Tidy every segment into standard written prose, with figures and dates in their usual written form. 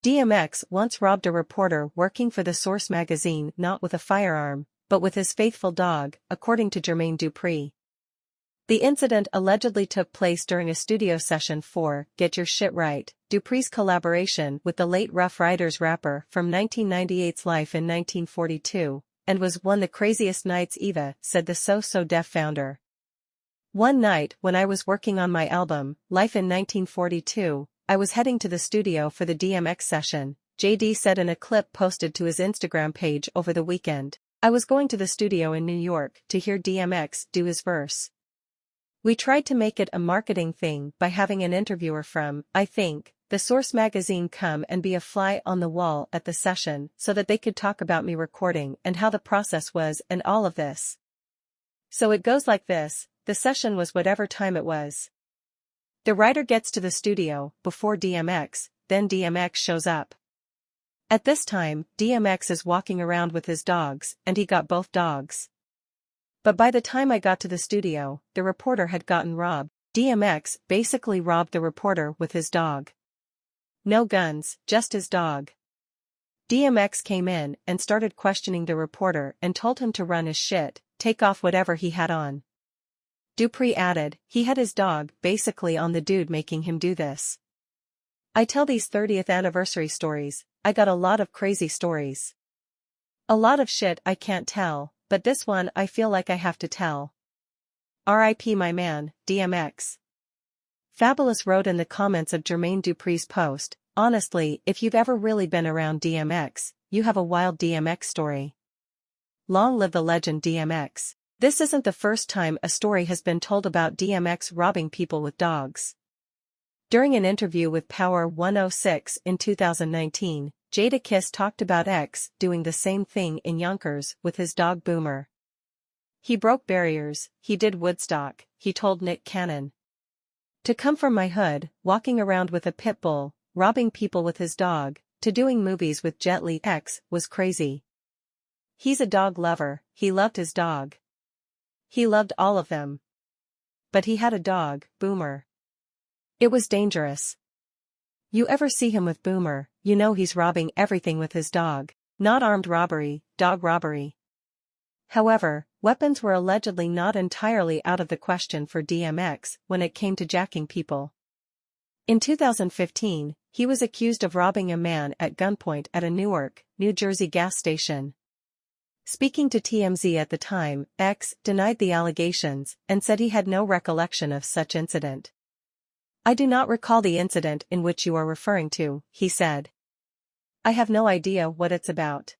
DMX once robbed a reporter working for the Source magazine not with a firearm, but with his faithful dog, according to Jermaine Dupri. The incident allegedly took place during a studio session for Get Your Shit Right, Dupri's collaboration with the late Rough Riders rapper from 1998's Life in 1942, and was one of the craziest nights ever, said the So Def founder. One night when I was working on my album, Life in 1942, I was heading to the studio for the DMX session, JD said in a clip posted to his Instagram page over the weekend. I was going to the studio in New York to hear DMX do his verse. We tried to make it a marketing thing by having an interviewer from, I think, the Source magazine come and be a fly on the wall at the session so that they could talk about me recording and how the process was and all of this. So it goes like this, the session was whatever time it was. The writer gets to the studio before DMX, then DMX shows up. At this time, DMX is walking around with his dogs, and he got both dogs. But by the time I got to the studio, the reporter had gotten robbed. DMX basically robbed the reporter with his dog. No guns, just his dog. DMX came in and started questioning the reporter and told him to run his shit, take off whatever he had on. Dupri added, he had his dog basically on the dude making him do this. I tell these 30th anniversary stories, I got a lot of crazy stories. A lot of shit I can't tell, but this one I feel like I have to tell. R.I.P. my man, DMX. Fabulous wrote in the comments of Jermaine Dupri's post, honestly, if you've ever really been around DMX, you have a wild DMX story. Long live the legend DMX. This isn't the first time a story has been told about DMX robbing people with dogs. During an interview with Power 106 in 2019, Jadakiss talked about X doing the same thing in Yonkers with his dog Boomer. He broke barriers, he did Woodstock, he told Nick Cannon. To come from my hood, walking around with a pit bull, robbing people with his dog, to doing movies with Jet Li, X was crazy. He's a dog lover, he loved his dog. He loved all of them. But he had a dog, Boomer. It was dangerous. You ever see him with Boomer, you know he's robbing everything with his dog. Not armed robbery, dog robbery. However, weapons were allegedly not entirely out of the question for DMX when it came to jacking people. In 2015, he was accused of robbing a man at gunpoint at a Newark, New Jersey gas station. Speaking to TMZ at the time, X denied the allegations and said he had no recollection of such incident. I do not recall the incident in which you are referring to, he said. I have no idea what it's about.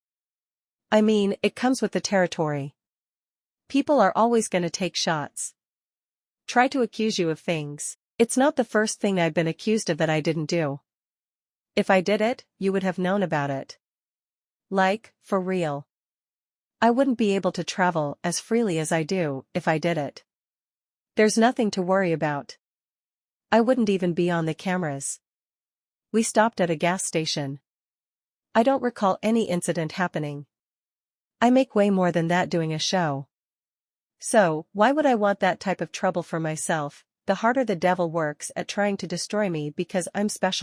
I mean, it comes with the territory. People are always gonna take shots. Try to accuse you of things. It's not the first thing I've been accused of that I didn't do. If I did it, you would have known about it. Like, for real. I wouldn't be able to travel as freely as I do if I did it. There's nothing to worry about. I wouldn't even be on the cameras. We stopped at a gas station. I don't recall any incident happening. I make way more than that doing a show. So, why would I want that type of trouble for myself? The harder the devil works at trying to destroy me because I'm special.